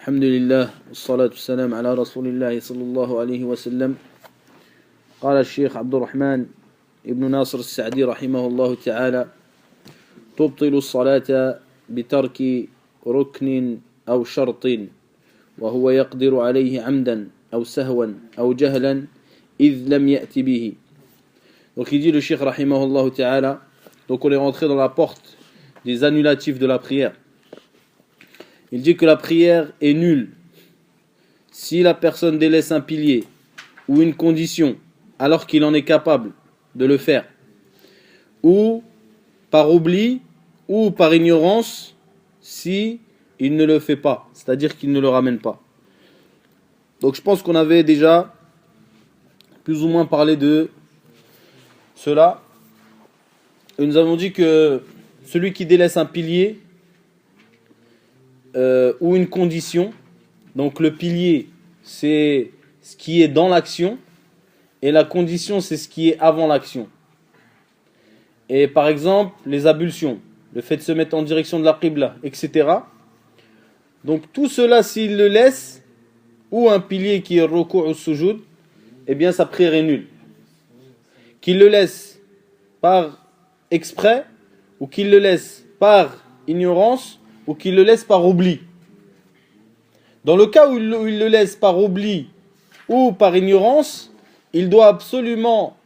الحمد لله والصلاة والسلام على رسول الله صلى الله عليه وسلم. قال الشيخ عبد الرحمن ابن ناصر السعدي رحمه الله تعالى: تبطل الصلاة بترك ركن أو شرط وهو يقدر عليه عمدا أو سهوا أو جهلا إذ لم يأتي به. Donc il dit le Cheikh rahimahullah ta'ala, donc on est rentré dans la porte des annulatifs de la prière. Il dit que la prière est nulle si la personne délaisse un pilier ou une condition alors qu'il en est capable de le faire, ou par oubli ou par ignorance si il ne le fait pas, c'est-à-dire qu'il ne le ramène pas. Donc je pense qu'on avait déjà plus ou moins parlé de cela. Et nous avons dit que celui qui délaisse un pilier ou une condition, donc le pilier c'est ce qui est dans l'action et la condition c'est ce qui est avant l'action. Et par exemple les ablutions, le fait de se mettre en direction de la qibla, etc. Donc tout cela, s'il le laisse, ou un pilier qui est ruku' ou sujud, eh bien sa prière est nulle. Qu'il le laisse par exprès, ou qu'il le laisse par ignorance, ou qu'il le laisse par oubli. Dans le cas où il le laisse par oubli ou par ignorance, il doit absolument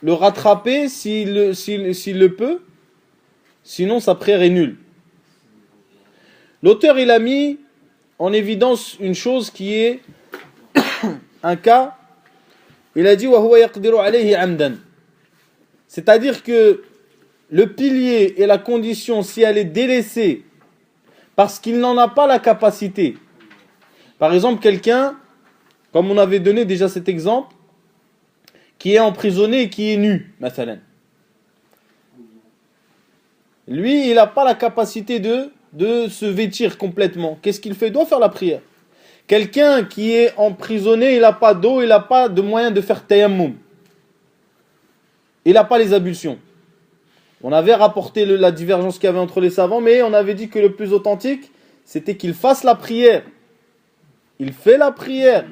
le rattraper s'il le peut, sinon sa prière est nulle. L'auteur il a mis en évidence une chose qui est un cas. Il a dit وَهُوَ يَقْدِرُ عَلَيْهِ عَمْدًا, c'est-à-dire que le pilier et la condition, si elle est délaissée parce qu'il n'en a pas la capacité. Par exemple, quelqu'un, comme on avait donné déjà cet exemple, qui est emprisonné et qui est nu, mathalan. Lui, il n'a pas la capacité de se vêtir complètement. Qu'est-ce qu'il fait? Il doit faire la prière. Quelqu'un qui est emprisonné, il n'a pas d'eau, il n'a pas de moyen de faire tayammum. Il n'a pas les ablutions. On avait rapporté la divergence qu'il y avait entre les savants, mais on avait dit que le plus authentique, c'était qu'il fasse la prière. Il fait la prière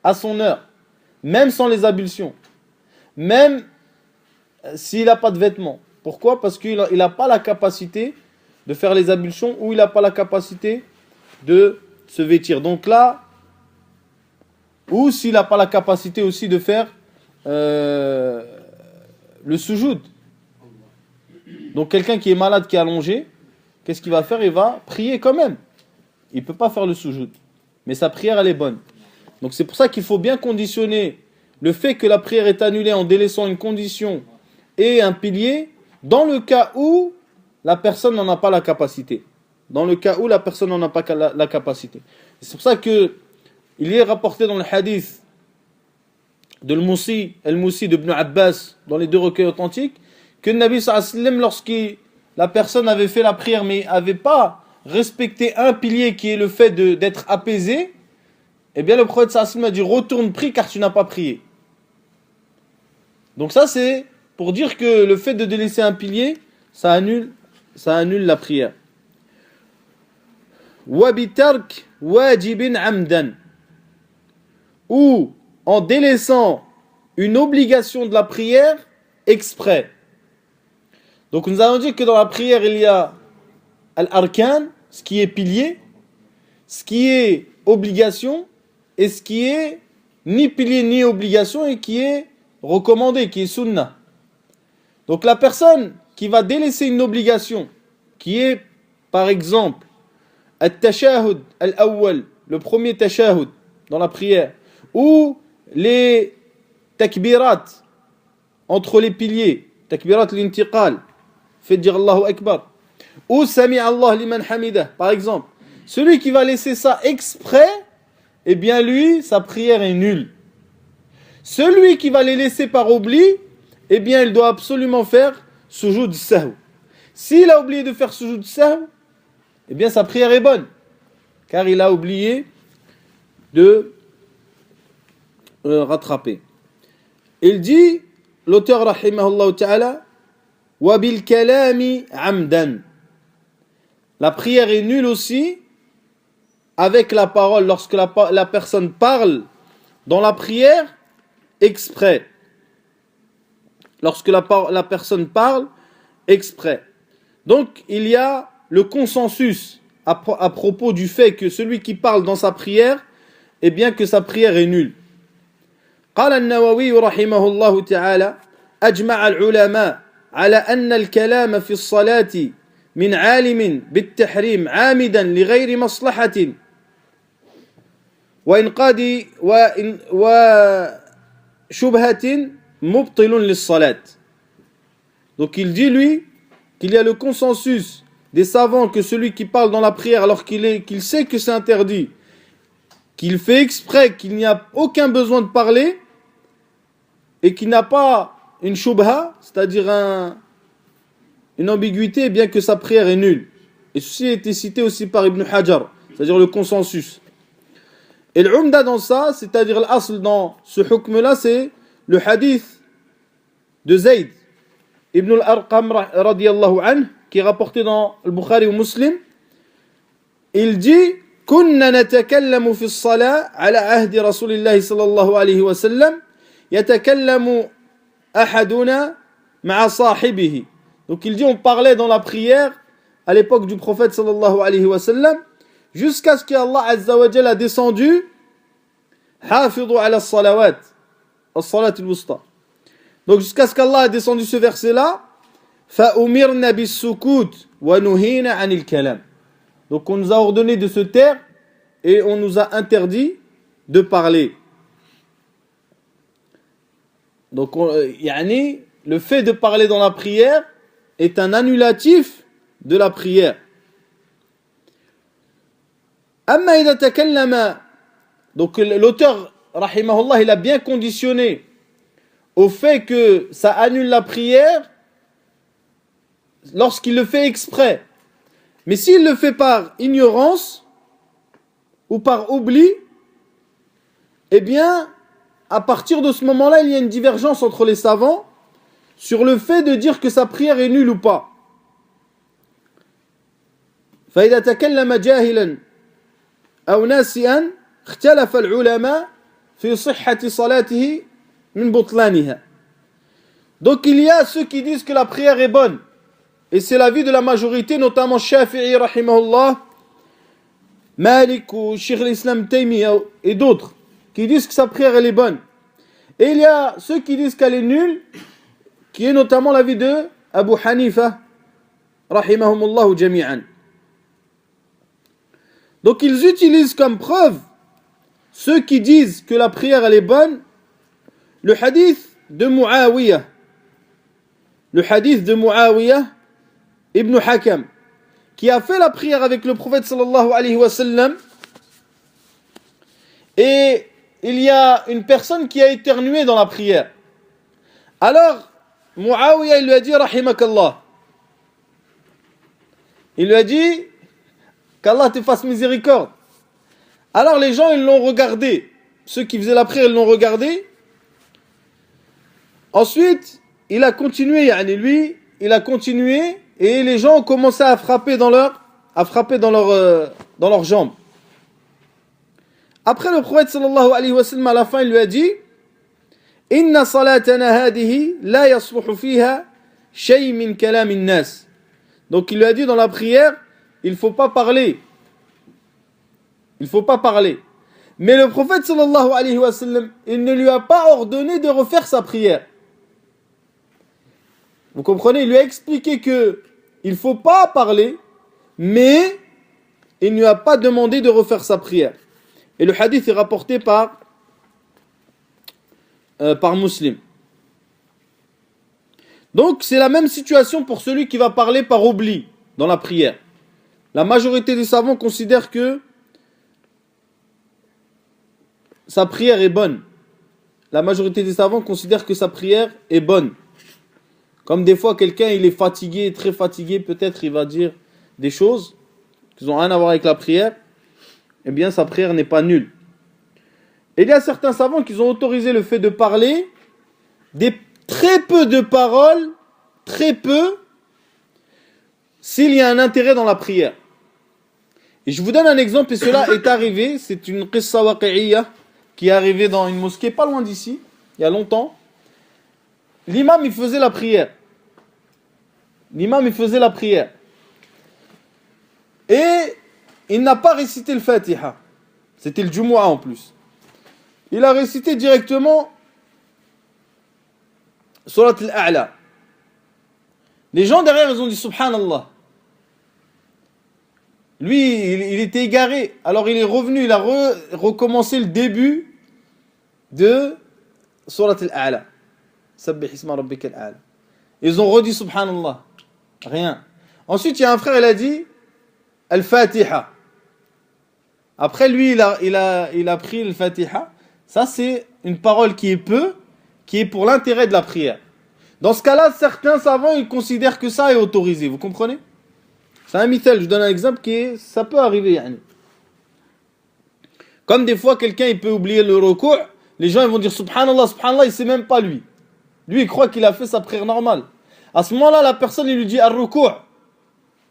à son heure, même sans les ablutions, même s'il n'a pas de vêtements. Pourquoi? Parce qu'il n'a pas la capacité de faire les ablutions ou il n'a pas la capacité de se vêtir. Donc là, ou s'il n'a pas la capacité aussi de faire le sujoud. Donc quelqu'un qui est malade, qui est allongé, qu'est-ce qu'il va faire? Il va prier quand même. Il ne peut pas faire le sujoud. Mais sa prière, elle est bonne. Donc c'est pour ça qu'il faut bien conditionner le fait que la prière est annulée en délaissant une condition et un pilier, dans le cas où la personne n'en a pas la capacité. Dans le cas où la personne n'en a pas la capacité. C'est pour ça que il est rapporté dans le hadith de Al-Moussi d'Ibn Abbas, dans les deux recueils authentiques, que le Nabi sallallahu alayhi wa sallam, lorsque la personne avait fait la prière mais n'avait pas respecté un pilier qui est le fait d'être apaisé, eh bien le prophète sallallahu alayhi wa sallam a dit: retourne, prie car tu n'as pas prié. Donc ça c'est pour dire que le fait de délaisser un pilier, ça annule la prière. وَبِتَرْكْ وَاجِبٍ عَمْدًا, ou en délaissant une obligation de la prière exprès. Donc nous avons dit que dans la prière il y a al-arkan, ce qui est pilier, ce qui est obligation, et ce qui est ni pilier ni obligation et qui est recommandé, qui est sunnah. Donc la personne qui va délaisser une obligation, qui est par exemple al-tashahud al-awwal, le premier tashahud dans la prière, ou les takbirat entre les piliers, takbirat l'intiqal, fait dire Allahu Akbar, ou Sami Allah liman hamidah, par exemple. Celui qui va laisser ça exprès, eh bien lui, sa prière est nulle. Celui qui va les laisser par oubli, eh bien il doit absolument faire sujoud sahw. S'il a oublié de faire sujoud sahw, eh bien sa prière est bonne, car il a oublié de rattraper. Il dit, l'auteur rahimahullah ta'ala, wa bil kalami amdan. La prière est nulle aussi avec la parole lorsque la personne parle dans la prière exprès. Lorsque la personne parle exprès. Donc, il y a le consensus à propos du fait que celui qui parle dans sa prière, eh bien que sa prière est nulle. قال النووي رحمه الله تعالى أجمع العلماء على أن الكلام في الصلاة من عالم بالتحريم عامدا لغير مصلحة وإنقاذ وشبهة مبطل للصلاة. Donc il dit lui qu'il y a le consensus des savants que celui qui parle dans la prière alors qu'il sait que c'est interdit, qu'il fait exprès, qu'il n'y a aucun besoin de parler et qu'il n'a pas une shubha, c'est-à-dire une ambiguïté, bien que sa prière est nulle. Et ceci a été cité aussi par Ibn Hajar, c'est-à-dire le consensus. Et l'umda dans ça, c'est-à-dire l'asl dans ce hukm-là, c'est le hadith de Zayd Ibn al-Arqam radiyallahu anhu, qui est rapporté dans le Bukhari ou Muslim. Il dit كنا نتكلم في الصلاة على عهد رسول الله صلى الله عليه وسلم يتكلم أحدنا مع صاحبه. Donc il dit on parlait dans la prière à l'époque du prophète sallallahu alayhi wa sallam jusqu'à ce qu'Allah azza wa jalla a descendu حافظوا على الصلوات الصلاة الوسطى. Donc jusqu'à ce qu'Allah a descendu ce verset là فأمرنا بالسكوت ونهينا عن الكلام. Donc on nous a ordonné de se taire et on nous a interdit de parler. Donc le fait de parler dans la prière est un annulatif de la prière. Amma idha takallama, donc l'auteur rahimahullah il a bien conditionné au fait que ça annule la prière lorsqu'il le fait exprès. Mais s'il le fait par ignorance ou par oubli, eh bien, à partir de ce moment-là, il y a une divergence entre les savants sur le fait de dire que sa prière est nulle ou pas. فإذا تكلم جاهلا أو ناسيا اختلف العلماء في صحة صلاته من بطلانها. Donc il y a ceux qui disent que la prière est bonne. Et c'est l'avis de la majorité, notamment Shafi'i, rahimahullah, Malik ou Cheikh l'Islam Taymiyyah et d'autres, qui disent que sa prière elle est bonne. Et il y a ceux qui disent qu'elle est nulle, qui est notamment l'avis de Abu Hanifa, rahimahumullah jami'an. Donc ils utilisent comme preuve, ceux qui disent que la prière elle est bonne, le hadith de Muawiyah. Le hadith de Muawiyah Ibn Hakam, qui a fait la prière avec le prophète sallallahu alayhi wa sallam, et il y a une personne qui a éternué dans la prière. Alors, Muawiyah, il lui a dit, rahimakallah. Il lui a dit, qu'Allah te fasse miséricorde. Alors les gens, ils l'ont regardé. Ceux qui faisaient la prière, ils l'ont regardé. Ensuite, il a continué, il a continué, et les gens ont commencé à frapper dans leurs jambes. Après le prophète sallallahu alayhi wa sallam, à la fin, il lui a dit Inna salatana hadihi la yasluhu fiha shay min kalam nas. Donc il lui a dit dans la prière, il faut pas parler. Il faut pas parler. Mais le prophète sallallahu alayhi wa sallam, il ne lui a pas ordonné de refaire sa prière. Vous comprenez, il lui a expliqué que il ne faut pas parler, mais il ne lui a pas demandé de refaire sa prière. Et le hadith est rapporté par Muslim. Donc c'est la même situation pour celui qui va parler par oubli dans la prière. La majorité des savants considèrent que sa prière est bonne. La majorité des savants considèrent que sa prière est bonne. Comme des fois, quelqu'un, il est fatigué, très fatigué, peut-être il va dire des choses qui n'ont rien à voir avec la prière, eh bien, sa prière n'est pas nulle. Et il y a certains savants qui ont autorisé le fait de parler des très peu de paroles, très peu, s'il y a un intérêt dans la prière. Et je vous donne un exemple, et cela est arrivé, c'est une qissa waqi'iyya qui est arrivée dans une mosquée pas loin d'ici, il y a longtemps. L'imam, il faisait la prière. Et il n'a pas récité le Fatiha. C'était le Jumu'ah en plus. Il a récité directement Surat al-A'la. Les gens derrière, ils ont dit Subhanallah. Lui, il était égaré. Alors il est revenu, il a recommencé le début de Surat al-A'la. Sabbih isma rabbika al-A'la. Ils ont redit Subhanallah. Rien. Ensuite, il y a un frère, il a dit Al-Fatiha. Après, lui, il a pris le Fatiha. Ça, c'est une parole qui est pour l'intérêt de la prière. Dans ce cas-là, certains savants, ils considèrent que ça est autorisé. Vous comprenez? C'est un mithal. Je donne un exemple ça peut arriver. Yani. Comme des fois, quelqu'un, il peut oublier le recours. Les gens, ils vont dire Subhanallah, Subhanallah, il sait même pas lui. Lui, il croit qu'il a fait sa prière normale. À ce moment-là, la personne, il lui dit Ar-Ruku'.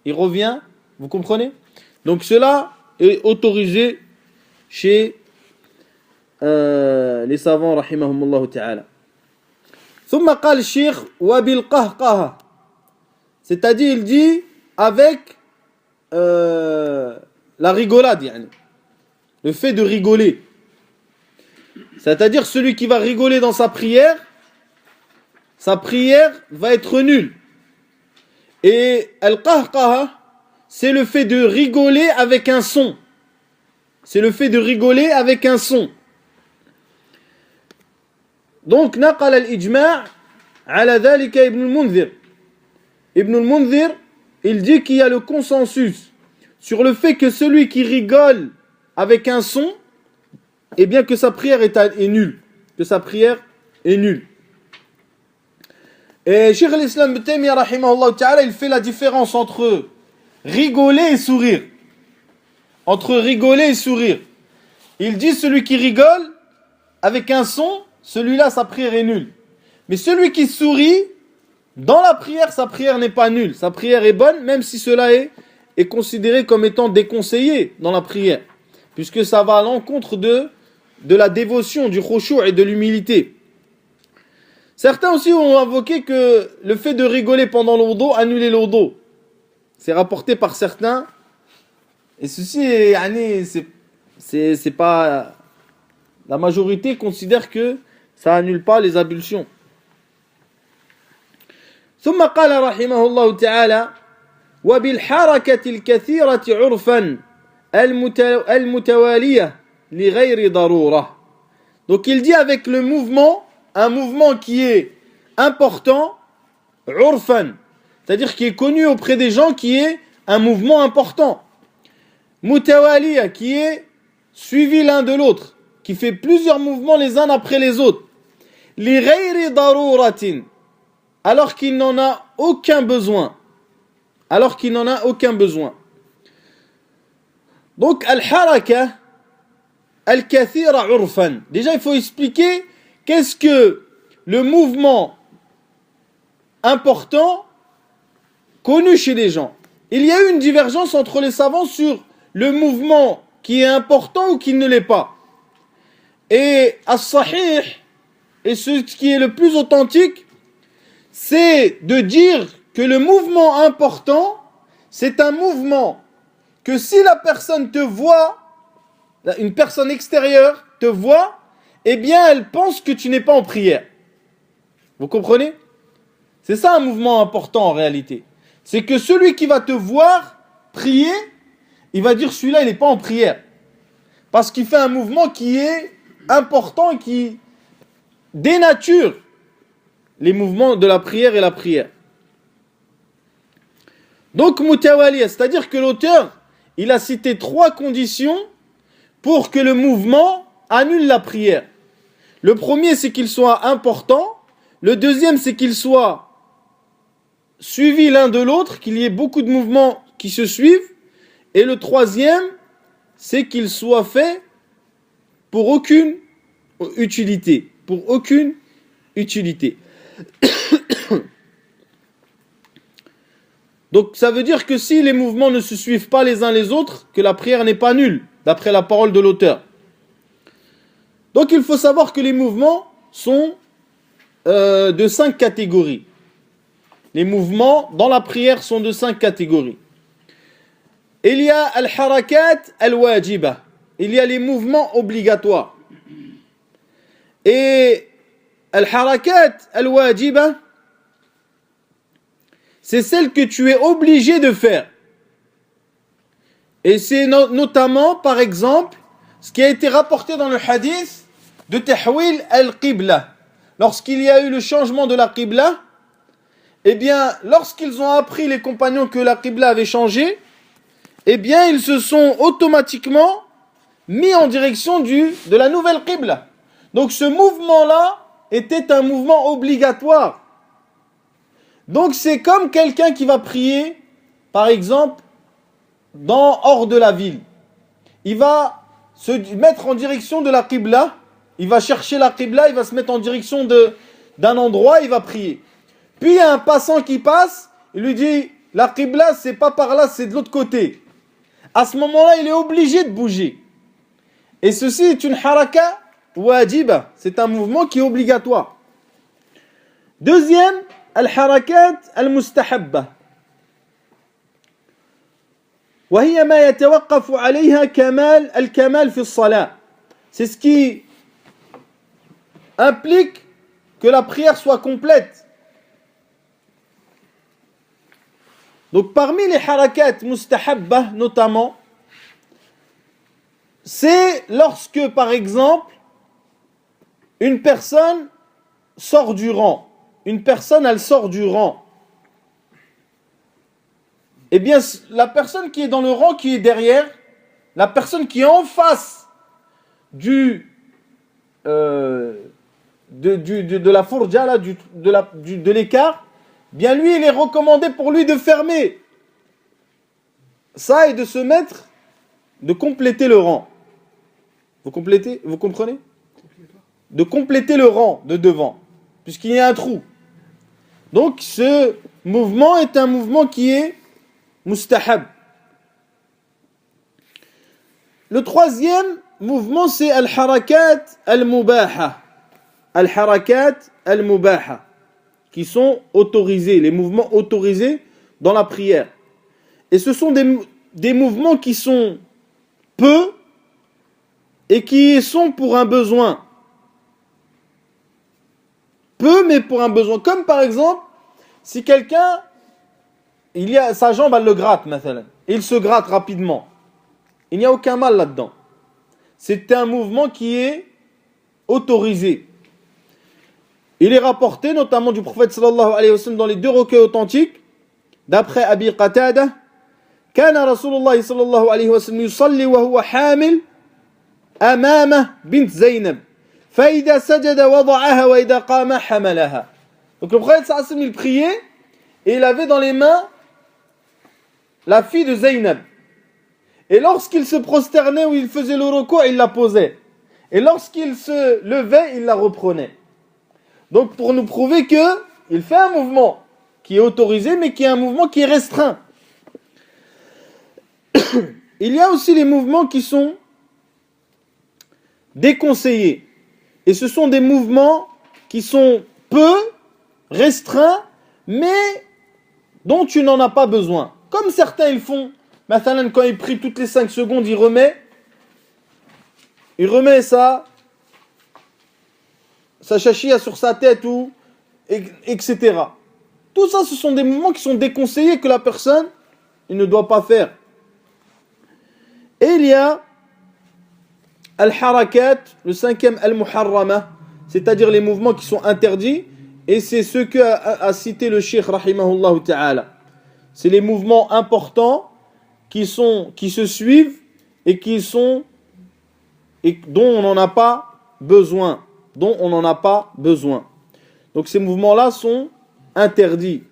Il revient. Vous comprenez? Donc, cela est autorisé chez les savants, rahimahumullah ta'ala. ثم قال الشيخ وبالقهقه. C'est-à-dire, il dit avec la rigolade, yani. Le fait de rigoler. C'est-à-dire, celui qui va rigoler dans sa prière va être nulle. Et al-qahqaha, c'est le fait de rigoler avec un son. Donc, نقل الإجماع على ذلك ابن المنذر. Ibn al-Mundhir, il dit qu'il y a le consensus sur le fait que celui qui rigole avec un son, eh bien que sa prière est nulle. Et Cheikh al-Islam Ibn Taymiyyah, rahimahullah ta'ala, il fait la différence entre rigoler et sourire. Il dit celui qui rigole avec un son, celui-là, sa prière est nulle. Mais celui qui sourit, dans la prière, sa prière n'est pas nulle. Sa prière est bonne, même si cela est considéré comme étant déconseillé dans la prière. Puisque ça va à l'encontre de la dévotion, du khushu' et de l'humilité. Certains aussi ont invoqué que le fait de rigoler pendant le wudu annulait le wudu. C'est rapporté par certains. Et ceci, c'est pas... La majorité considère que ça annule pas les ablutions. ثم قال رحمه الله تعالى وبالحركة الكثيرة عرفا المتوالية لغير ضرورة. Donc il dit avec le mouvement, un mouvement qui est important, عرفا, c'est-à-dire qui est connu auprès des gens, qui est un mouvement important. Mutawaliya, qui est suivi l'un de l'autre, qui fait plusieurs mouvements les uns après les autres. Li ghayri daruratin, alors qu'il n'en a aucun besoin. Donc, al-haraka, al-kathira urfan. Déjà, il faut expliquer qu'est-ce que le mouvement important connu chez les gens. Il y a eu une divergence entre les savants sur le mouvement qui est important ou qui ne l'est pas. Et as-sahih, et ce qui est le plus authentique, c'est de dire que le mouvement important, c'est un mouvement que si la personne te voit, une personne extérieure te voit, eh bien elle pense que tu n'es pas en prière. Vous comprenez? C'est ça un mouvement important en réalité. C'est que celui qui va te voir prier, il va dire celui-là il n'est pas en prière. Parce qu'il fait un mouvement qui est important et qui dénature les mouvements de la prière et la prière. Donc mutawaliya, c'est-à-dire que l'auteur, il a cité 3 conditions pour que le mouvement annule la prière. Le premier, c'est qu'il soit important. Le deuxième, c'est qu'il soit suivi l'un de l'autre, qu'il y ait beaucoup de mouvements qui se suivent. Et le troisième, c'est qu'il soit fait pour aucune utilité. Donc ça veut dire que si les mouvements ne se suivent pas les uns les autres, que la prière n'est pas nulle, d'après la parole de l'auteur. Donc il faut savoir que les mouvements sont de 5 catégories. Les mouvements dans la prière sont de 5 catégories. Il y a al-harakat al-wajiba. Il y a les mouvements obligatoires. Et al-harakat al-wajiba, c'est celle que tu es obligé de faire. Et c'est notamment, par exemple, ce qui a été rapporté dans le hadith de Tahwil al-Qibla. Lorsqu'il y a eu le changement de la Qibla, eh bien, lorsqu'ils ont appris, les compagnons, que la Qibla avait changé, eh bien, ils se sont automatiquement mis en direction de la nouvelle Qibla. Donc, ce mouvement-là était un mouvement obligatoire. Donc, c'est comme quelqu'un qui va prier, par exemple, hors de la ville. Il va se mettre en direction de la Qibla. Il va chercher la Qibla, il va se mettre en direction d'un endroit, il va prier. Puis il y a un passant qui passe, il lui dit, la Qibla c'est pas par là, c'est de l'autre côté. À ce moment-là, il est obligé de bouger. Et ceci est une haraka wajiba, c'est un mouvement qui est obligatoire. Deuxième, al-harakat al-mustahabba. وهي ما يتوقف عليها الكمال في الصلاة. C'est ce qui implique que la prière soit complète. Donc parmi les harakat mustahabba notamment, c'est lorsque par exemple une personne sort du rang. Une personne elle sort du rang. Eh bien la personne qui est dans le rang qui est derrière, la personne qui est en face de la fourja, là, de l'écart, bien lui, il est recommandé pour lui de fermer ça et de se mettre, de compléter le rang. Vous comprenez? De compléter le rang de devant, puisqu'il y a un trou. Donc ce mouvement est un mouvement qui est mustahab. Le troisième mouvement, c'est al-harakat al-mubaha. Al-harakat al-mubaha, qui sont autorisés, les mouvements autorisés dans la prière. Et ce sont des mouvements qui sont peu et qui sont pour un besoin. Peu, mais pour un besoin. Comme par exemple, si quelqu'un, sa jambe, elle le gratte, mathalan, et il se gratte rapidement. Il n'y a aucun mal là-dedans. C'est un mouvement qui est autorisé. Il est rapporté notamment du prophète sallallahu alayhi wa sallam dans les deux recueils authentiques, d'après Abi Qatada, كان رسول الله صلى الله عليه وسلم يصلي وهو حامل أمامه بنت زينب فإذا سجد وضعها وإذا قام حملها. Donc le prophète sallallahu alayhi wa sallam il priait et il avait dans les mains la fille de Zaynab. Et lorsqu'il se prosternait ou il faisait le recours, il la posait. Et lorsqu'il se levait, il la reprenait. Donc pour nous prouver qu'il fait un mouvement qui est autorisé, mais qui est un mouvement qui est restreint. Il y a aussi les mouvements qui sont déconseillés. Et ce sont des mouvements qui sont peu restreints, mais dont tu n'en as pas besoin. Comme certains ils font, maintenant quand il prie toutes les 5 secondes, il remet sa chachia sur sa tête ou etc. Tout ça, ce sont des mouvements qui sont déconseillés que la personne il ne doit pas faire. Et il y a al-harakat, le cinquième al-muharrama, c'est-à-dire les mouvements qui sont interdits, et c'est ce qu'a cité le cheikh rahimahullah ta'ala. C'est les mouvements importants qui se suivent et dont on n'en a pas besoin. Donc ces mouvements-là sont interdits.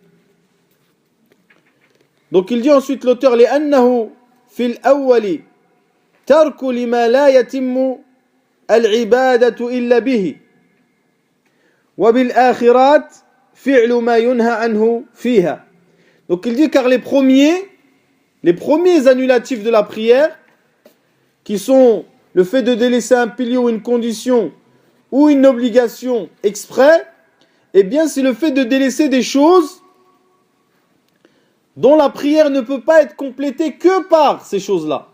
Donc il dit ensuite l'auteur لأنه في الأول ترك لما لا يتم العبادة إلا به وبالآخرات فعل ما ينهى عنه فيها. Donc il dit car les premiers annulatifs de la prière, qui sont le fait de délaisser un pilier ou une condition ou une obligation exprès, eh bien c'est le fait de délaisser des choses dont la prière ne peut pas être complétée que par ces choses-là.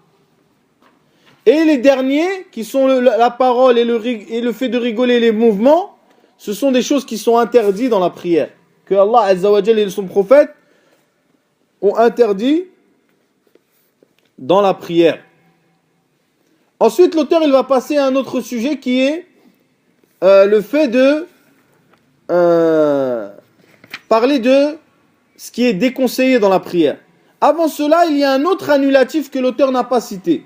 Et les derniers, qui sont la parole et le fait de rigoler, les mouvements, ce sont des choses qui sont interdites dans la prière, que Allah Azza wa Jalla et son prophète ont interdit dans la prière. Ensuite, l'auteur il va passer à un autre sujet qui est le fait de parler de ce qui est déconseillé dans la prière. Avant cela, il y a un autre annulatif que l'auteur n'a pas cité,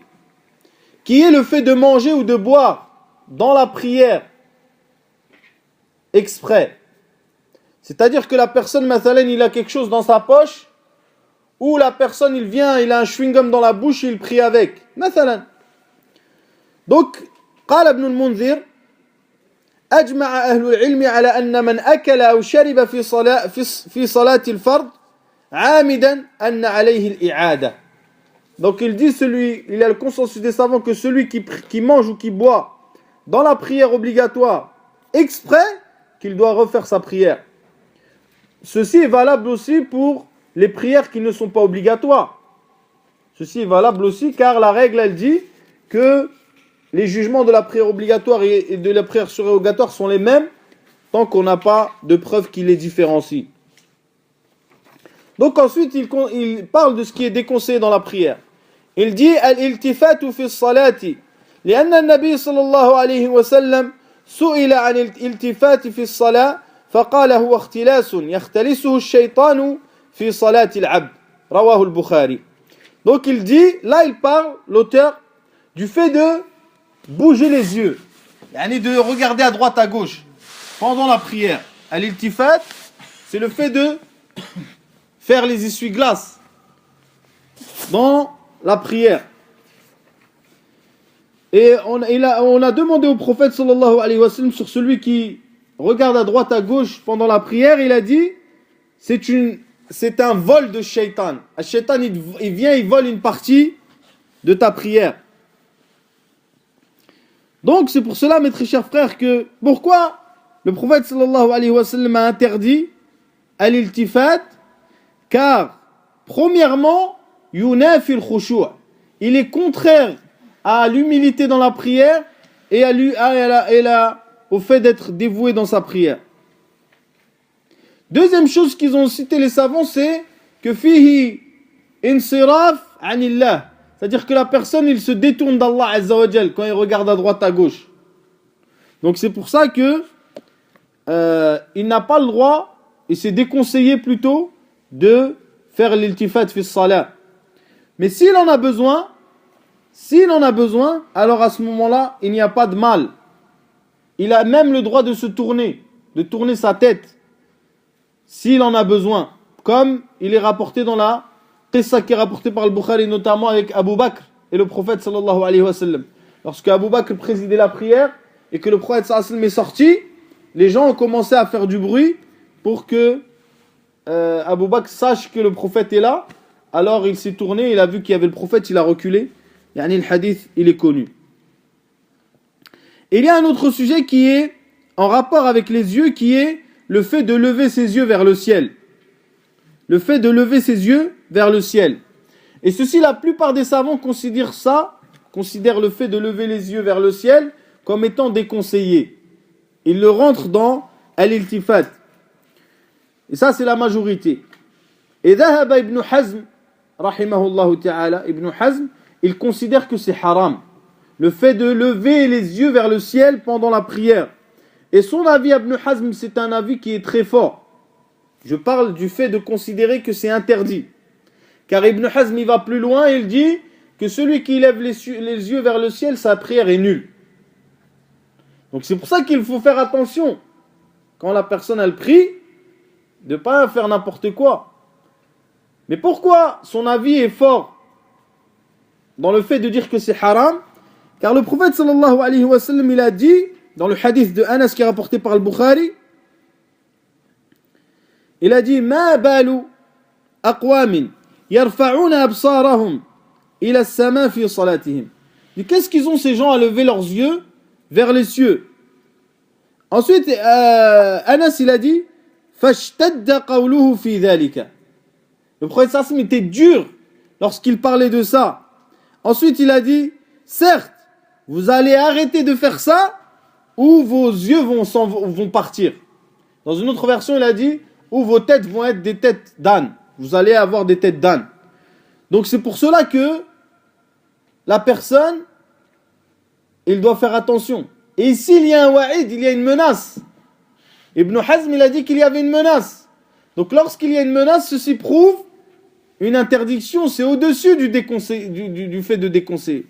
qui est le fait de manger ou de boire dans la prière exprès. C'est-à-dire que la personne, mathalan, il a quelque chose dans sa poche, ou la personne, il vient, il a un chewing-gum dans la bouche et il prie avec. Mathalan. Donc, قال ابن المنذر أجمع أهل العلم على أن من أكل أو شرب في صلاة الفرض عامدا أن عليه الإعادة. Donc il dit il y a le consensus des savants que celui qui mange ou qui boit dans la prière obligatoire exprès, qu'il doit refaire sa prière. Ceci est valable aussi pour les prières qui ne sont pas obligatoires. Ceci est valable aussi car la règle elle dit que les jugements de la prière obligatoire et de la prière surrogatoire sont les mêmes tant qu'on n'a pas de preuve qui les différencie. Donc ensuite il parle de ce qui est déconseillé dans la prière. Il dit al-iltifatu fi s-salati لأن النبي صلى الله عليه وسلم سئل عن الالتفات في الصلاة فقال هو اختلاس يختلسه الشيطان في صلاة العبد رواه البخاري. Donc il dit, là il parle, l'auteur, du fait de bouger les yeux, de regarder à droite à gauche pendant la prière. Al-iltifat, c'est le fait de faire les essuie-glaces dans la prière. Et on a demandé au prophète sallallahu alayhi wa sallam sur celui qui regarde à droite à gauche pendant la prière, il a dit c'est un vol de shaitan. Le shaitan il vient, il vole une partie de ta prière. Donc c'est pour cela mes très chers frères que pourquoi le prophète sallallahu alayhi wa sallam a interdit al-iltifat, car premièrement yunafi al-khushu', il est contraire à l'humilité dans la prière et au fait d'être dévoué dans sa prière. Deuxième chose qu'ils ont cité les savants, c'est que fihi insiraf anillah, c'est-à-dire que la personne il se détourne d'Allah Azza wa Jal quand il regarde à droite à gauche. Donc c'est pour ça que il n'a pas le droit, et c'est déconseillé plutôt, de faire l'iltifat fi salat. Mais s'il en a besoin, alors à ce moment-là, il n'y a pas de mal. Il a même le droit de se tourner, de tourner sa tête, s'il en a besoin. Comme il est rapporté dans la qissa qui est rapportée par le Bukhari, notamment avec Abu Bakr et le prophète sallallahu alayhi wa sallam. Lorsque Abu Bakr présidait la prière et que le prophète sallallahu alayhi wa sallam est sorti, les gens ont commencé à faire du bruit pour que Abu Bakr sache que le prophète est là. Alors il s'est tourné, il a vu qu'il y avait le prophète, il a reculé. Le hadith, il est connu. Et il y a un autre sujet qui est en rapport avec les yeux, qui est le fait de lever ses yeux vers le ciel. Le fait de lever ses yeux vers le ciel. Et ceci, la plupart des savants considèrent le fait de lever les yeux vers le ciel comme étant déconseillé. Ils le rentrent dans al-iltifat. Et ça, c'est la majorité. Et Dhahaba ibn Hazm, rahimahullah ta'ala, Ibn Hazm, il considère que c'est haram. Le fait de lever les yeux vers le ciel pendant la prière. Et son avis, Ibn Hazm, c'est un avis qui est très fort. Je parle du fait de considérer que c'est interdit. Car Ibn Hazm, il va plus loin et il dit que celui qui lève les yeux vers le ciel, sa prière est nulle. Donc c'est pour ça qu'il faut faire attention. Quand la personne, elle prie, de ne pas faire n'importe quoi. Mais pourquoi son avis est fort dans le fait de dire que c'est haram? Car le prophète sallallahu alayhi wa sallam, il a dit, dans le hadith de Anas qui est rapporté par le Bukhari, il a dit, Ma balu أقوام يرفعون أبصارهم إلى السماء في صلاتهم. Qu'est-ce qu'ils ont ces gens à lever leurs yeux vers les cieux? Ensuite, Anas il a dit فاشتد قوله في ذلك. Le prophète sallam était dur lorsqu'il parlait de ça. Ensuite, il a dit certes, vous allez arrêter de faire ça ou vos yeux vont partir. Dans une autre version, il a dit ou vos têtes vont être des têtes d'âne. Vous allez avoir des têtes d'âne. Donc c'est pour cela que la personne, il doit faire attention. Et s'il y a un wa'id, il y a une menace. Ibn Hazm, il a dit qu'il y avait une menace. Donc lorsqu'il y a une menace, ceci prouve une interdiction. C'est au-dessus du fait de déconseiller.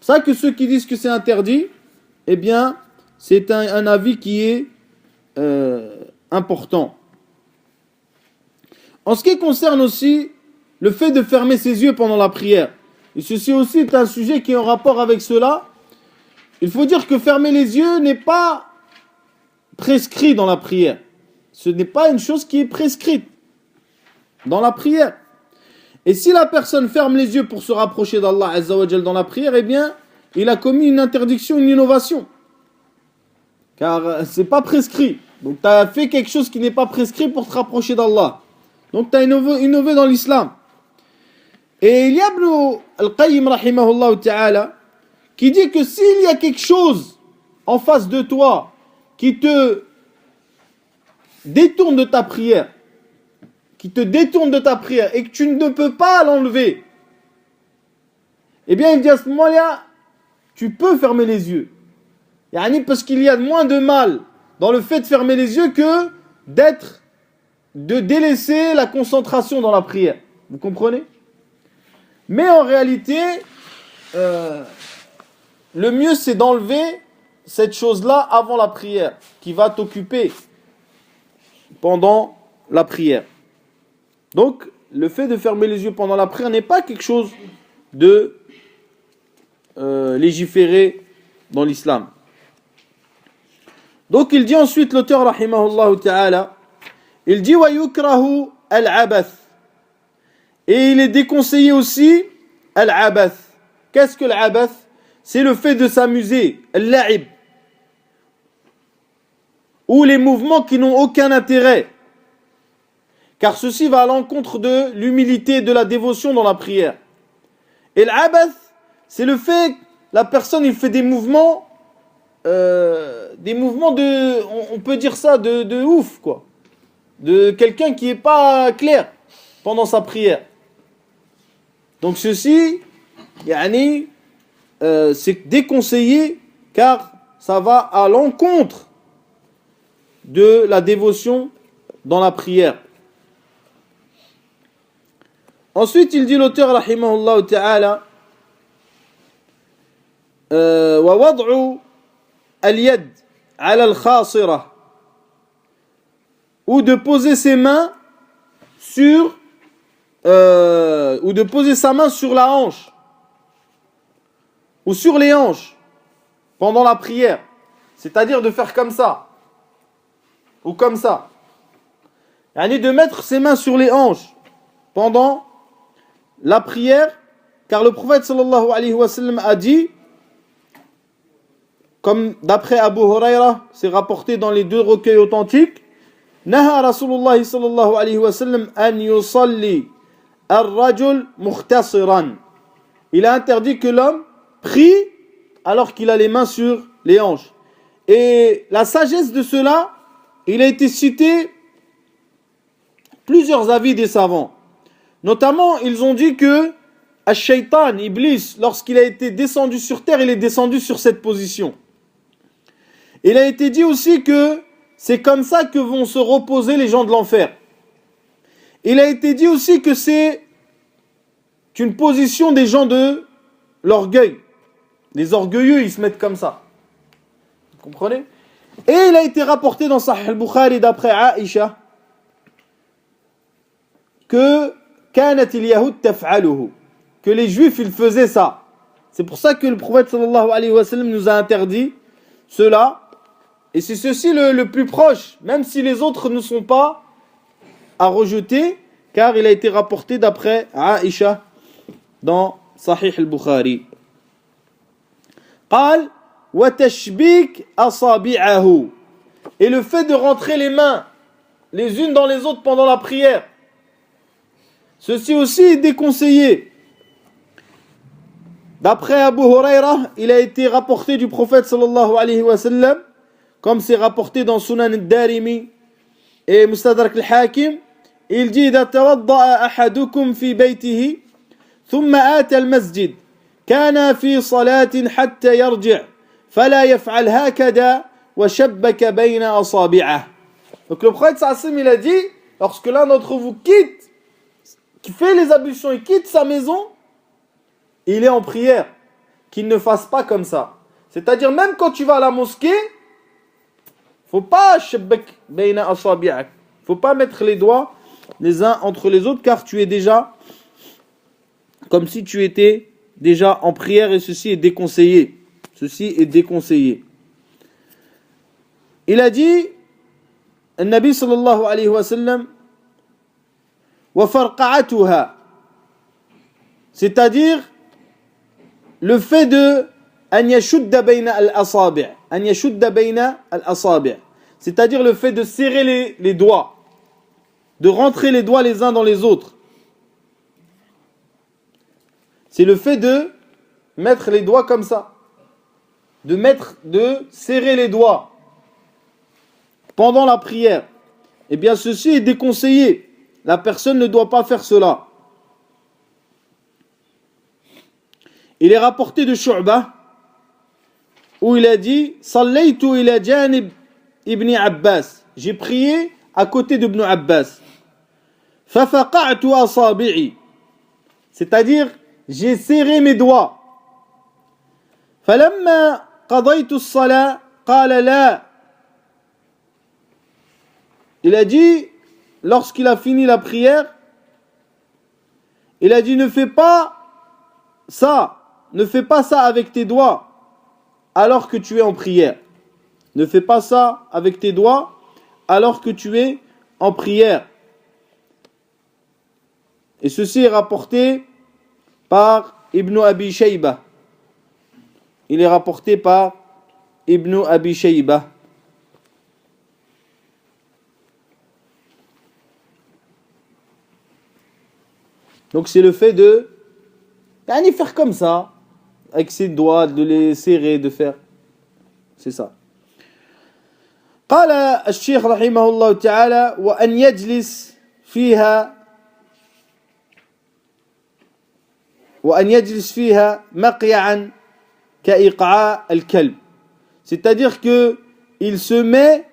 C'est pour ça que ceux qui disent que c'est interdit, eh bien, c'est un avis qui est important. En ce qui concerne aussi le fait de fermer ses yeux pendant la prière, et ceci aussi est un sujet qui est en rapport avec cela, il faut dire que fermer les yeux n'est pas prescrit dans la prière. Ce n'est pas une chose qui est prescrite dans la prière. Et si la personne ferme les yeux pour se rapprocher d'Allah Azza wa Jal dans la prière, eh bien, il a commis une interdiction, une innovation. Car c'est pas prescrit. Donc tu as fait quelque chose qui n'est pas prescrit pour te rapprocher d'Allah. Donc tu as innové dans l'islam. Et il y a Ibn al-Qayyim rahimahullah ta'ala qui dit que s'il y a quelque chose en face de toi qui te détourne de ta prière, et que tu ne peux pas l'enlever, eh bien il dit à ce moment-là, tu peux fermer les yeux. Parce qu'il y a moins de mal dans le fait de fermer les yeux que de délaisser la concentration dans la prière. Vous comprenez? Mais en réalité, le mieux c'est d'enlever cette chose-là avant la prière, qui va t'occuper pendant la prière. Donc, le fait de fermer les yeux pendant la prière n'est pas quelque chose de légiféré dans l'islam. Donc, il dit ensuite, l'auteur, rahimahullah ta'ala, il dit wa yukrahu al-abath. Et il est déconseillé aussi al-abath. Qu'est-ce que l'abath? C'est le fait de s'amuser, al-la'ib, ou les mouvements qui n'ont aucun intérêt. Car ceci va à l'encontre de l'humilité et de la dévotion dans la prière. Et l'abath, c'est le fait, la personne, il fait des mouvements de, on peut dire ça, de ouf, quoi. De quelqu'un qui n'est pas clair pendant sa prière. Donc ceci, c'est déconseillé car ça va à l'encontre de la dévotion dans la prière. Ensuite, il dit l'auteur, rahimahullah ta'ala, wa wad'u al-yad ala al-khasira, ou de poser ses mains sur, ou de poser sa main sur la hanche, ou sur les hanches, pendant la prière. C'est-à-dire de faire comme ça, ou comme ça. De mettre ses mains sur les hanches pendant la prière, car le prophète sallallahu alayhi wa sallam a dit, comme d'après Abu Huraira, c'est rapporté dans les deux recueils authentiques, Naha Rasulullah sallallahu alayhi wa sallam an yusalli ar-rajul mukhtasiran. Il a interdit que l'homme prie alors qu'il a les mains sur les hanches. Et la sagesse de cela, il a été cité plusieurs avis des savants. Notamment, ils ont dit que Ash-Shaytan, Iblis, lorsqu'il a été descendu sur terre, il est descendu sur cette position. Il a été dit aussi que c'est comme ça que vont se reposer les gens de l'enfer. Il a été dit aussi que c'est une position des gens de l'orgueil. Les orgueilleux, ils se mettent comme ça. Vous comprenez? Et il a été rapporté dans Sahih al-Bukhari d'après Aïcha que كانت اليهود تفعله, que les juifs ils faisaient ça. C'est pour ça que le prophète sallallahu alayhi wa sallam nous a interdit cela. Et c'est ceci le plus proche, même si les autres ne sont pas à rejeter, car il a été rapporté d'après Aïcha dans Sahih al-Bukhari. قال وتشبيك أصابعه, et le fait de rentrer les mains les unes dans les autres pendant la prière, ceci aussi est déconseillé. D'après Abu Huraira, il a été rapporté du prophète sallallahu alayhi wa sallam, comme c'est rapporté dans Sunan al-Darimi et Mustadrak al-Hakim, il dit إذا توضأ أحدكم في بيته ثم آتى المسجد كان في صلاة حتى يرجع فلا يفعل هكذا وشبك بين أصابعه. Donc le prophète sallallahu alayhi wa sallam, il a dit, lorsque l'un d'entre vous quitte, qui fait les ablutions et quitte sa maison, il est en prière, qu'il ne fasse pas comme ça. C'est-à-dire même quand tu vas à la mosquée, faut pas shabbak bayna asabi'ak, faut pas mettre les doigts les uns entre les autres, car tu es déjà comme si tu étais déjà en prière, et ceci est déconseillé. Ceci est déconseillé. Il a dit, النبي صلى الله عليه وسلم وفرقعتها, c'est-à-dire le fait de أن يشد بين الأصابع, أن يشد بين الأصابع, c'est-à-dire le fait de serrer les doigts, de rentrer les doigts les uns dans les autres. C'est le fait de mettre les doigts comme ça, de serrer les doigts pendant la prière. Eh bien, ceci est déconseillé. La personne ne doit pas faire cela. Il est rapporté de Shu'bah où il a dit Sallaytu ila janib ibn Abbas. J'ai prié à côté d'Ibn Abbas. Fafaqa'tu asabi'i. C'est-à-dire, j'ai serré mes doigts. Falamma qadaytu as-salat qala la. Il a dit, lorsqu'il a fini la prière, il a dit ne fais pas ça avec tes doigts alors que tu es en prière. Ne fais pas ça avec tes doigts alors que tu es en prière. Et ceci est rapporté par Ibn Abi Shayba. Il est rapporté par Ibn Abi Shayba. Donc c'est le fait de faire comme ça, avec ses doigts, de les serrer, de faire. C'est ça. قال الشيخ رحمه الله تعالى وأن يجلس فيها مقيعا كإقعاء الكلب. C'est-à-dire que il se met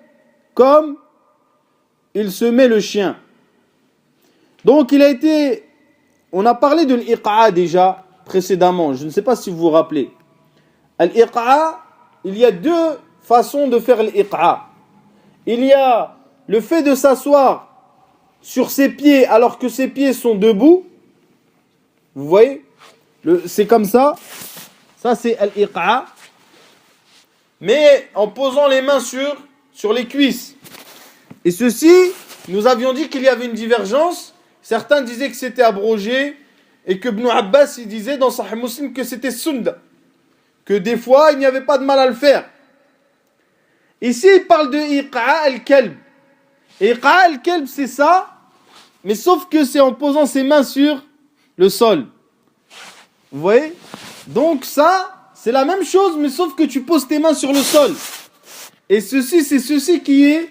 comme il se met le chien. Donc on a parlé de l'iqa'a déjà précédemment, je ne sais pas si vous vous rappelez. L'iqa'a, il y a deux façons de faire l'iqa'a. Il y a le fait de s'asseoir sur ses pieds alors que ses pieds sont debout. Vous voyez, c'est comme ça. Ça c'est l'iqa'a. Mais en posant les mains sur les cuisses. Et ceci, nous avions dit qu'il y avait une divergence. Certains disaient que c'était abrogé et que Ibn Abbas il disait dans Sahih Muslim que c'était sunnah, que des fois il n'y avait pas de mal à le faire. Ici il parle de iqa'a al-kalb. Iqa'a al-kalb c'est ça, mais sauf que c'est en posant ses mains sur le sol. Vous voyez? Donc ça, c'est la même chose, mais sauf que tu poses tes mains sur le sol. Et ceci, c'est ceci qui est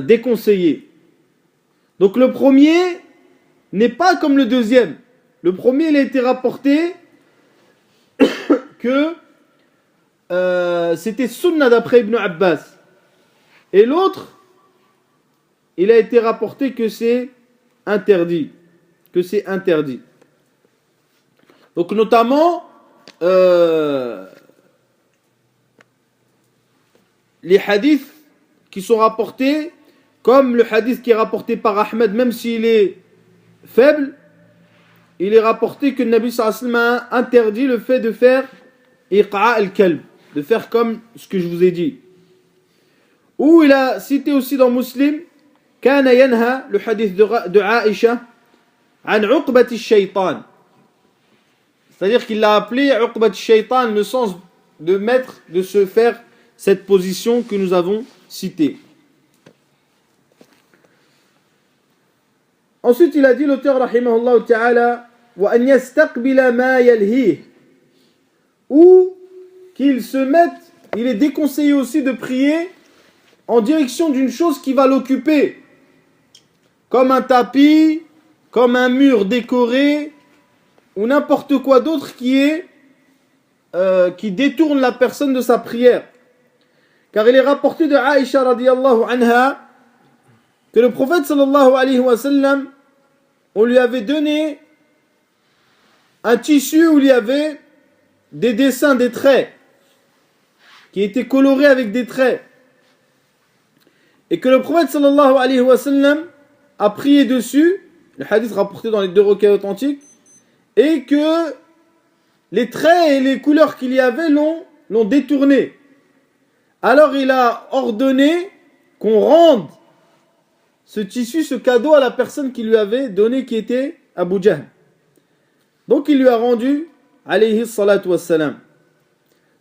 déconseillé. Donc le premier n'est pas comme le deuxième. Le premier, il a été rapporté que c'était sunnah d'après Ibn Abbas. Et l'autre, il a été rapporté que c'est interdit. Que c'est interdit. Donc notamment, les hadiths qui sont rapportés, comme le hadith qui est rapporté par Ahmed, même s'il est faible, il est rapporté que le Nabi sallallahu alayhi wa sallam a interdit le fait de faire iqa'a al-kalb, de faire comme ce que je vous ai dit. Ou il a cité aussi dans Muslim كان ينهى le hadith de Aïcha عن عقبة الشيطان. C'est-à-dire qu'il l'a appelé عقبة الشيطان, le sens de se faire cette position que nous avons citée. Ensuite, il a dit l'auteur rahimahullah ta'ala wa an yastaqbila ma yalhih, ou qu'il se mette, il est déconseillé aussi de prier en direction d'une chose qui va l'occuper, comme un tapis, comme un mur décoré, ou n'importe quoi d'autre qui détourne la personne de sa prière. Car il est rapporté de Aïcha radiyallahu anha que le prophète sallallahu alayhi wa sallam, on lui avait donné un tissu où il y avait des dessins, des traits, qui étaient colorés avec des traits. Et que le prophète sallallahu alayhi wa sallam a prié dessus, le hadith rapporté dans les 2 recueils authentiques, et que les traits et les couleurs qu'il y avait l'ont détourné. Alors il a ordonné qu'on rende ce tissu, ce cadeau à la personne qui lui avait donné, qui était Abu Jahl. Donc il lui a rendu, alayhi salatu wassalam.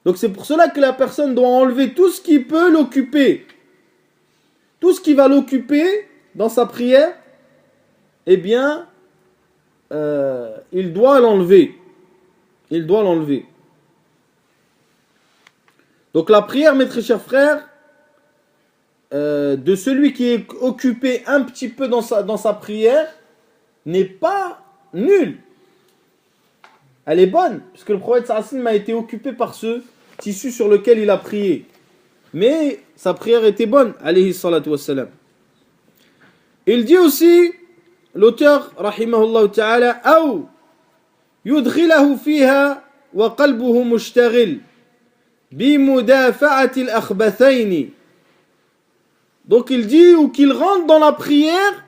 Donc c'est pour cela que la personne doit enlever tout ce qui peut l'occuper. Tout ce qui va l'occuper dans sa prière, eh bien, il doit l'enlever. Il doit l'enlever. Donc la prière, mes très chers frères, de celui qui est occupé un petit peu dans sa prière, n'est pas nulle. Elle est bonne, puisque le prophète sallallahu alayhi wa sallam a été occupé par ce tissu sur lequel il a prié. Mais sa prière était bonne, alayhi salatu wassalam. Il dit aussi, l'auteur, rahimahullah ta'ala, Aou yudghilahu fiha wa qalbuhu mushtaghil bi mudafa'ati al-akhbathayni. Donc il dit, ou qu'il rentre dans la prière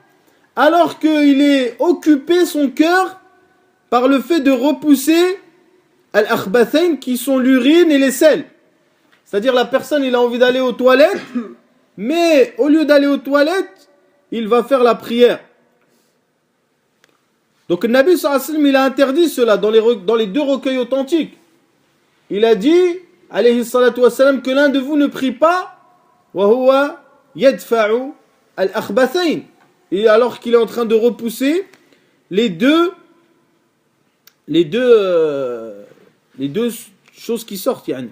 alors qu'il est occupé son cœur par le fait de repousser al-akhbathayn, qui sont l'urine et les selles. C'est-à-dire la personne, il a envie d'aller aux toilettes, mais au lieu d'aller aux toilettes, il va faire la prière. Donc le Nabi sallallahu alayhi wa sallam, il a interdit cela dans les 2 recueils authentiques. Il a dit, alayhi salatu wassalam, que l'un de vous ne prie pas, wa huwa yadfa'u al-akhbathayn, et alors qu'il est en train de repousser les deux choses qui sortent, yani.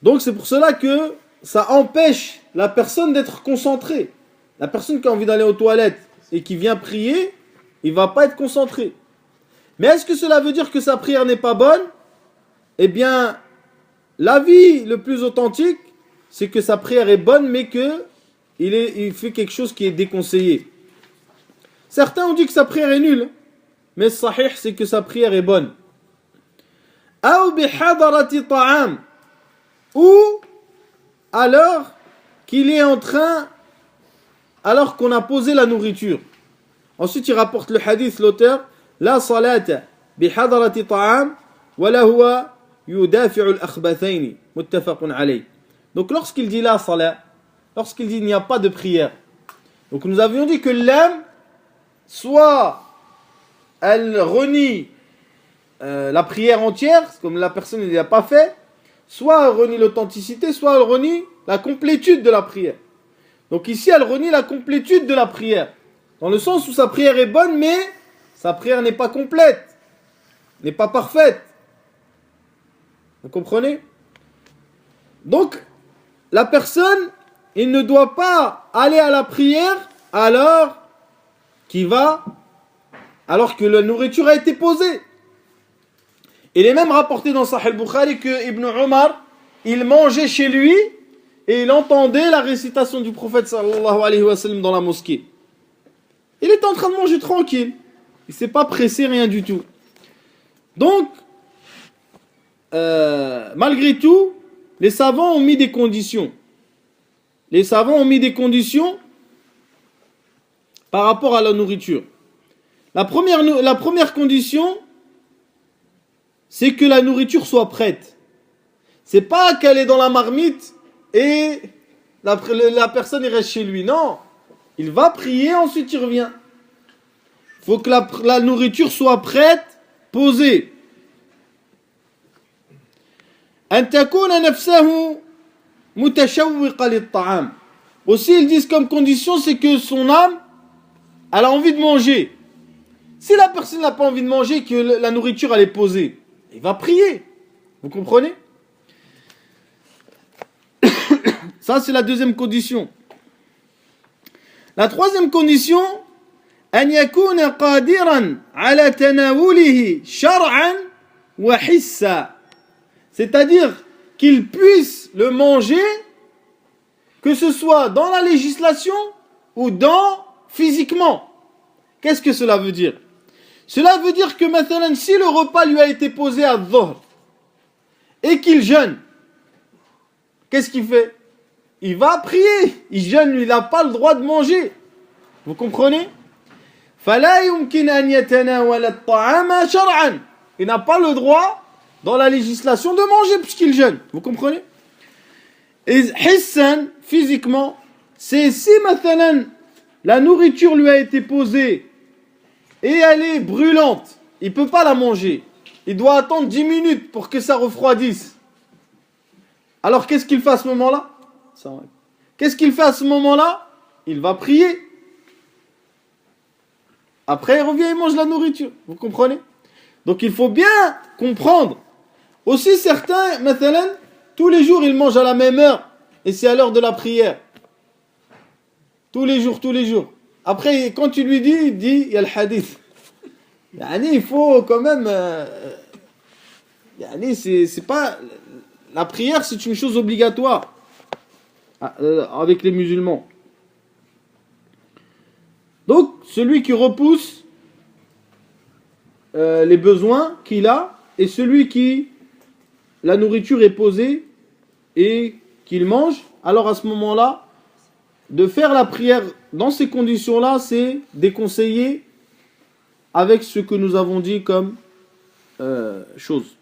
Donc c'est pour cela que ça empêche la personne d'être concentrée. La personne qui a envie d'aller aux toilettes et qui vient prier, il ne va pas être concentré. Mais est-ce que cela veut dire que sa prière n'est pas bonne? Eh bien, l'avis le plus authentique, c'est que sa prière est bonne, mais qu'il fait quelque chose qui est déconseillé. Certains ont dit que sa prière est nulle, mais sahih, c'est que sa prière est bonne. Aw bi hadarati ta'am, ou alors qu'il est en train, alors qu'on a posé la nourriture. Ensuite il rapporte le hadith, l'auteur, la salata bi hadarati ta'am wa la huwa yudafi'u al-akhbathayn, muttafaqun alayh. Donc lorsqu'il dit la salat, lorsqu'il dit il n'y a pas de prière, donc nous avions dit que l'âme, soit elle renie la prière entière, comme la personne ne l'a pas fait, soit elle renie l'authenticité, soit elle renie la complétude de la prière. Donc ici, elle renie la complétude de la prière, dans le sens où sa prière est bonne, mais sa prière n'est pas complète, n'est pas parfaite. Vous comprenez? Donc, la personne, il ne doit pas aller à la prière alors que la nourriture a été posée. Il est même rapporté dans Sahih al-Bukhari que Ibn Omar, il mangeait chez lui et il entendait la récitation du prophète sallallahu alayhi wa sallam dans la mosquée. Il était en train de manger tranquille. Il ne s'est pas pressé, rien du tout. Donc, malgré tout, les savants ont mis des conditions. Les savants ont mis des conditions par rapport à la nourriture. La première condition, c'est que la nourriture soit prête. C'est pas qu'elle est dans la marmite et la personne il reste chez lui. Non, il va prier, ensuite il revient. Il faut que la nourriture soit prête, posée. أن تكون نفسه متشوقة للطعام. Aussi, ils disent comme condition, c'est que son âme, elle a envie de manger. Si la personne n'a pas envie de manger, que la nourriture elle est posée, il va prier. Vous comprenez? Ça, c'est la deuxième condition. La troisième condition, أن يكون قادرا على تناوله شرعا وحسا. C'est-à-dire qu'il puisse le manger, que ce soit dans la législation ou physiquement. Qu'est-ce que cela veut dire? Cela veut dire que maintenant, si le repas lui a été posé à Dhuhr et qu'il jeûne, qu'est-ce qu'il fait? Il va prier. Il jeûne, il n'a pas le droit de manger. Vous comprenez? فَلَا يُمْكِنَ أَنْ يَتَنَاوَلَ الطَّعَامَ شَرْعًا. Il n'a pas le droit, dans la législation, de manger puisqu'il jeûne. Vous comprenez? Et hissan, physiquement, c'est si maintenant la nourriture lui a été posée et elle est brûlante, il ne peut pas la manger. Il doit attendre 10 minutes pour que ça refroidisse. Alors qu'est-ce qu'il fait à ce moment-là? Qu'est-ce qu'il fait à ce moment-là? Il va prier. Après, il revient et mange la nourriture. Vous comprenez? Donc il faut bien comprendre. Aussi certains, maintenant, tous les jours, ils mangent à la même heure. Et c'est à l'heure de la prière. Tous les jours. Après, quand tu lui dis, il dit, il y a le hadith. Il faut quand même... c'est pas... La prière, c'est une chose obligatoire avec les musulmans. Donc, celui qui repousse les besoins qu'il a, et celui qui, la nourriture est posée et qu'il mange, alors à ce moment-là, de faire la prière dans ces conditions-là, c'est déconseillé avec ce que nous avons dit comme chose.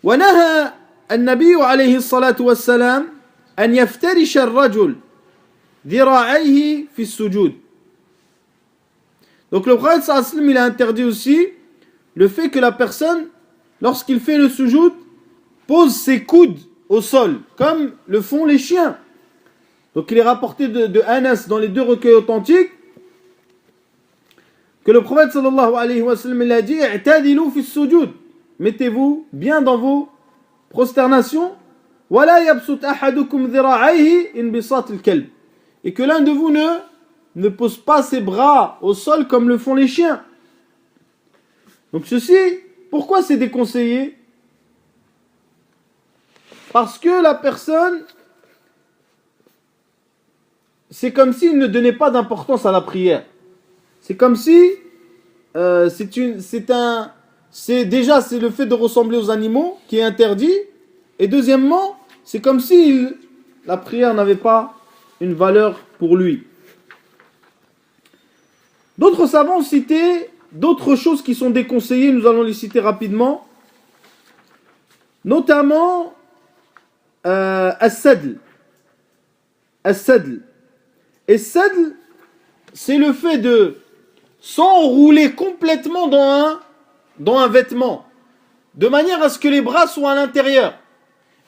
ونهى النبي عليه الصلاة والسلام أن يفترش الرجل ذراعيه في السجود. Donc le prophète sallallahu alayhi wa sallam, il a interdit aussi le fait que la personne, lorsqu'il fait le sujoud, pose ses coudes au sol, comme le font les chiens. Donc il est rapporté de Anas dans les deux recueils authentiques que le prophète sallallahu alayhi wa sallam, il a dit « I'tadilu fi sujud » mettez-vous bien dans vos prosternations. وَلَا يَبْسُطْ أَحَدُكُمْ ذِرَاعَيْهِ إِنْبِسَاطِ الْكَلْبِ. Et que l'un de vous ne pose pas ses bras au sol comme le font les chiens. Donc ceci, pourquoi c'est déconseillé? Parce que la personne, c'est comme s'il ne donnait pas d'importance à la prière. C'est comme si c'est le fait de ressembler aux animaux qui est interdit. Et deuxièmement, c'est comme si la prière n'avait pas une valeur pour lui. D'autres savants ont cité d'autres choses qui sont déconseillées, nous allons les citer rapidement. Notamment as-sadl. As-sadl. Et sadl, c'est le fait de s'enrouler complètement dans un vêtement, de manière à ce que les bras soient à l'intérieur,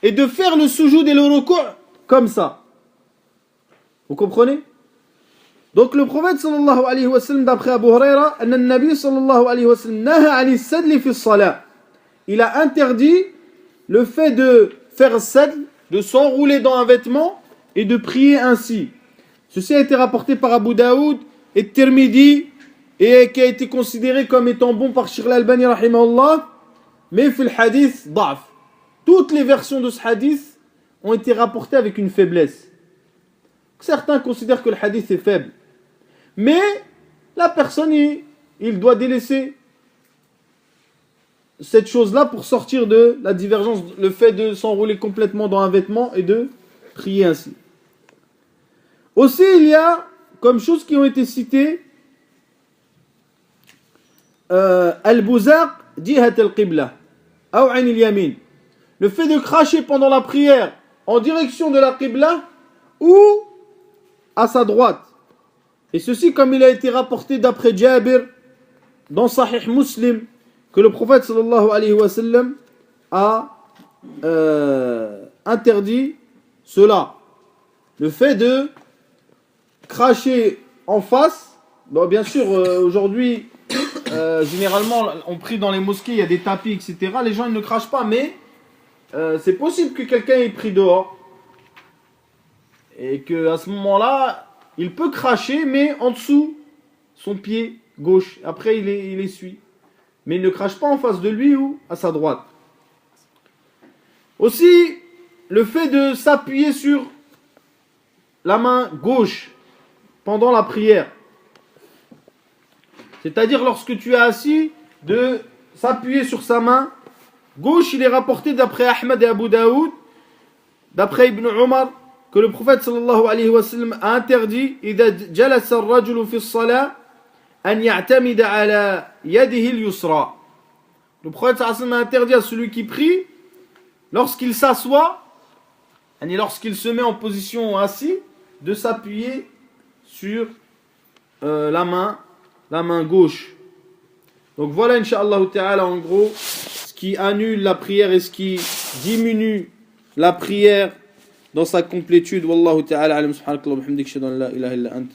et de faire le sujoud et le ruku' comme ça. Vous comprenez? Donc le prophète sallallahu alayhi wa sallam, d'après Abu Huraira, anna an-nabi sallallahu alayhi wa sallam naha 'ani as-sadl fi as-salat. Il a interdit le fait de faire sadl, de s'enrouler dans un vêtement et de prier ainsi. Ceci a été rapporté par Abu Daoud et Tirmidhi et qui a été considéré comme étant bon par Sheikh al-Albani rahimahullah, mais fil hadith da'f. Toutes les versions de ce hadith ont été rapportées avec une faiblesse. Certains considèrent que le hadith est faible. Mais la personne, il doit délaisser cette chose-là pour sortir de la divergence, le fait de s'enrouler complètement dans un vêtement et de prier ainsi. Aussi, il y a comme choses qui ont été citées al-buzaq jihat al-qibla ou 'an al-yamin. Le fait de cracher pendant la prière en direction de la qibla ou à sa droite. Et ceci comme il a été rapporté d'après Jabir dans Sahih Muslim que le prophète sallallahu alayhi wa sallam a interdit cela. Le fait de cracher en face. Bon, bien sûr, aujourd'hui, généralement, on prie dans les mosquées, il y a des tapis, etc. Les gens ils ne crachent pas, mais c'est possible que quelqu'un ait pris dehors. Et qu'à ce moment-là, il peut cracher, mais en dessous, son pied gauche. Après, il essuie. Mais il ne crache pas en face de lui ou à sa droite. Aussi, le fait de s'appuyer sur la main gauche pendant la prière. C'est-à-dire lorsque tu es assis, de s'appuyer sur sa main gauche. Il est rapporté d'après Ahmed et Abu Daoud, d'après Ibn Omar, que le prophète sallallahu alayhi wa sallam a interdit إذا جلس الرجل في الصلاة أن يعتمد على يده اليسرى. Le prophète sallallahu alayhi wa sallam a interdit à celui qui prie, lorsqu'il s'assoit, lorsqu'il se met en position assis, de s'appuyer sur la main gauche. Donc voilà, Inch'Allah ta'ala, en gros, ce qui annule la prière et ce qui diminue la prière dans sa complétude. Wallahu ta'ala alam, subhanakallah wa bihamdik, shadu an la ilaha illa ant.